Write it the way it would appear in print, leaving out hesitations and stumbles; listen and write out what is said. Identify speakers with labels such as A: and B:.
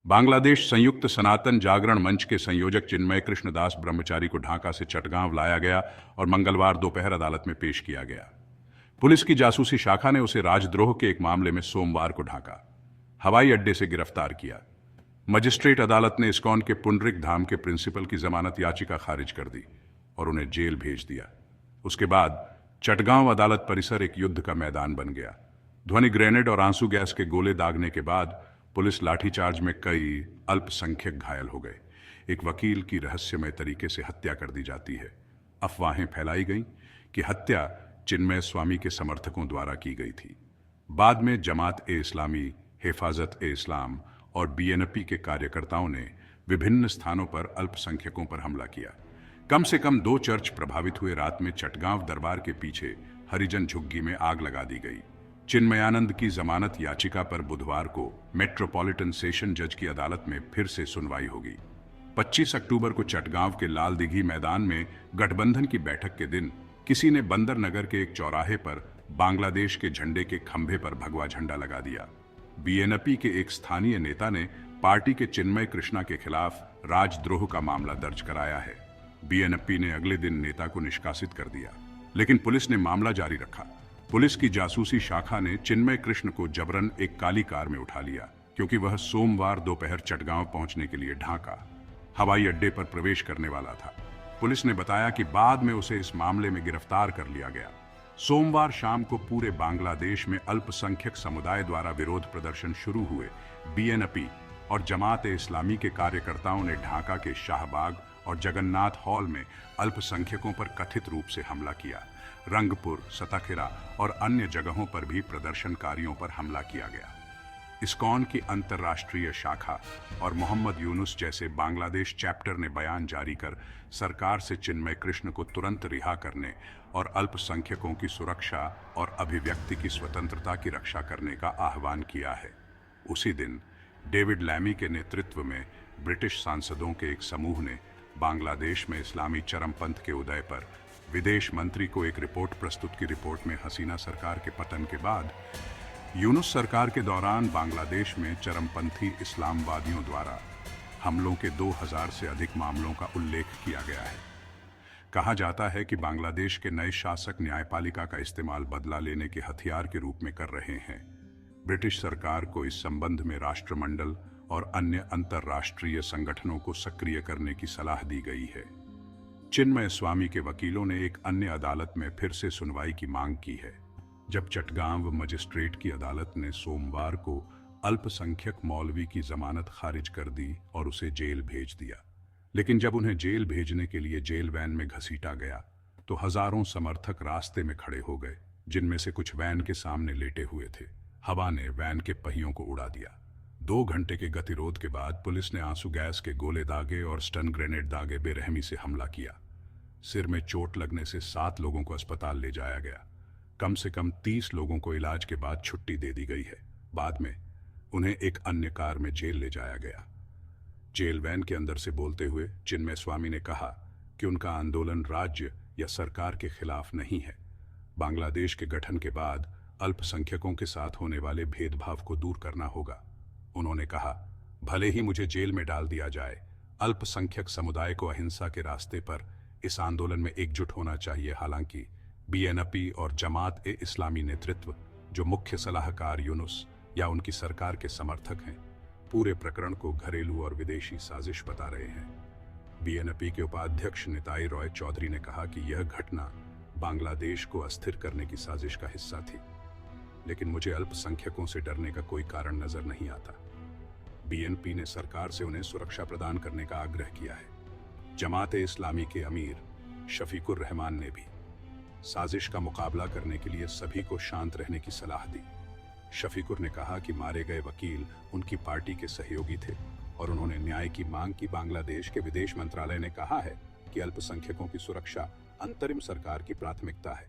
A: बांग्लादेश संयुक्त सनातन जागरण मंच के संयोजक चिन्मय कृष्णदास ब्रह्मचारी को ढाका से चटगांव लाया गया और मंगलवार दोपहर अदालत में पेश किया गया। पुलिस की जासूसी शाखा ने उसे राजद्रोह के एक मामले में सोमवार को ढाका हवाई अड्डे से गिरफ्तार किया। मजिस्ट्रेट अदालत ने इस्कॉन के पुंडरिक धाम के प्रिंसिपल की जमानत याचिका खारिज कर दी और उन्हें जेल भेज दिया। उसके बाद चटगांव अदालत परिसर एक युद्ध का मैदान बन गया। ध्वनि ग्रेनेड और आंसू गैस के गोले दागने के बाद पुलिस लाठीचार्ज में कई अल्पसंख्यक घायल हो गए। एक वकील की रहस्यमय तरीके से हत्या कर दी जाती है। अफवाहें फैलाई गईं कि हत्या चिन्मय स्वामी के समर्थकों द्वारा की गई थी। बाद में जमात-ए-इस्लामी, हिफाजत-ए-इस्लाम और बीएनपी के कार्यकर्ताओं ने विभिन्न स्थानों पर अल्पसंख्यकों पर हमला किया। कम से कम 2 चर्च प्रभावित हुए। रात में चटगांव दरबार के पीछे हरिजन झुग्गी में आग लगा दी गई। चिन्मयानंद की जमानत याचिका पर बुधवार को मेट्रोपॉलिटन सेशन जज की अदालत में फिर से सुनवाई होगी। 25 अक्टूबर को चटगांव के लाल दिघी मैदान में गठबंधन की बैठक के दिन किसी ने बंदर नगर के एक चौराहे पर बांग्लादेश के झंडे के खंभे पर भगवा झंडा लगा दिया। बीएनपी के एक स्थानीय नेता ने पार्टी के चिन्मय कृष्णा के खिलाफ राजद्रोह का मामला दर्ज कराया है। बीएनपी ने अगले दिन नेता को निष्कासित कर दिया, लेकिन पुलिस ने मामला जारी रखा। पुलिस की जासूसी शाखा ने चिन्मय कृष्ण को जबरन एक काली कार में उठा लिया, क्योंकि वह सोमवार दोपहर चटगांव पहुंचने के लिए ढाका हवाई अड्डे पर प्रवेश करने वाला था। पुलिस ने बताया कि बाद में उसे इस मामले में गिरफ्तार कर लिया गया। सोमवार शाम को पूरे बांग्लादेश में अल्पसंख्यक समुदाय द्वारा विरोध प्रदर्शन शुरू हुए। बीएनपी और जमात-ए-इस्लामी के कार्यकर्ताओं ने ढाका के शाहबाग और जगन्नाथ हॉल में अल्पसंख्यकों पर कथित रूप से हमला किया। रंगपुर, सताखेरा और अन्य जगहों पर भी प्रदर्शनकारियों पर हमला किया गया। इस्कॉन की अंतर्राष्ट्रीय शाखा और मोहम्मद यूनुस जैसे बांग्लादेश चैप्टर ने बयान जारी कर सरकार से चिन्मय कृष्ण को तुरंत रिहा करने और अल्पसंख्यकों की सुरक्षा और अभिव्यक्ति की स्वतंत्रता की रक्षा करने का आह्वान किया है। उसी दिन डेविड लैमी के नेतृत्व में ब्रिटिश सांसदों के एक समूह ने बांग्लादेश में इस्लामी चरमपंथ के उदय पर विदेश मंत्री को एक रिपोर्ट प्रस्तुत की। रिपोर्ट में हसीना सरकार के पतन के बाद यूनुस सरकार के दौरान बांग्लादेश में चरमपंथी इस्लामवादियों द्वारा हमलों के 2000 से अधिक मामलों का उल्लेख किया गया है। कहा जाता है कि बांग्लादेश के नए शासक न्यायपालिका का इस्तेमाल बदला लेने के हथियार के रूप में कर रहे हैं। ब्रिटिश सरकार को इस संबंध में राष्ट्रमंडल और अन्य अंतर्राष्ट्रीय संगठनों को सक्रिय करने की सलाह दी गई है। चिन्मय स्वामी के वकीलों ने एक अन्य अदालत में फिर से सुनवाई की मांग की है। जब चटगांव मजिस्ट्रेट की अदालत ने सोमवार को अल्पसंख्यक मौलवी की जमानत खारिज कर दी और उसे जेल भेज दिया, लेकिन जब उन्हें जेल भेजने के लिए जेल वैन में घसीटा गया तो हजारों समर्थक रास्ते में खड़े हो गए, जिनमें से कुछ वैन के सामने लेटे हुए थे। हवा ने वैन के पहियों को उड़ा दिया। 2 घंटे के गतिरोध के बाद पुलिस ने आंसू गैस के गोले दागे और स्टन ग्रेनेड दागे बेरहमी से हमला किया। सिर में चोट लगने से 7 लोगों को अस्पताल ले जाया गया। कम से कम 30 लोगों को इलाज के बाद छुट्टी दे दी गई है। बाद में उन्हें एक अन्य कार में जेल ले जाया गया। जेल वैन के अंदर से बोलते हुए चिन्मय स्वामी ने कहा कि उनका आंदोलन राज्य या सरकार के खिलाफ नहीं है। बांग्लादेश के गठन के बाद अल्पसंख्यकों के साथ होने वाले भेदभाव को दूर करना होगा। उन्होंने कहा, भले ही मुझे जेल में डाल दिया जाए, अल्पसंख्यक समुदाय को अहिंसा के रास्ते पर इस आंदोलन में एकजुट होना चाहिए। हालांकि बीएनपी और जमात-ए-इस्लामी नेतृत्व, जो मुख्य सलाहकार यूनुस या उनकी सरकार के समर्थक हैं, पूरे प्रकरण को घरेलू और विदेशी साजिश बता रहे हैं। बीएनपी के उपाध्यक्ष निताई रॉय चौधरी ने कहा कि यह घटना बांग्लादेश को अस्थिर करने की साजिश का हिस्सा थी, लेकिन मुझे अल्पसंख्यकों से डरने का कोई कारण नजर नहीं आता। बीएनपी ने सरकार से उन्हें सुरक्षा प्रदान करने का आग्रह किया है। जमात-ए-इस्लामी के अमीर शफीकुर रहमान ने भी साजिश का मुकाबला करने के लिए सभी को शांत रहने की सलाह दी। शफीकुर ने कहा कि मारे गए वकील उनकी पार्टी के सहयोगी थे और उन्होंने न्याय की मांग की। बांग्लादेश के विदेश मंत्रालय ने कहा है कि अल्पसंख्यकों की सुरक्षा अंतरिम सरकार की प्राथमिकता है।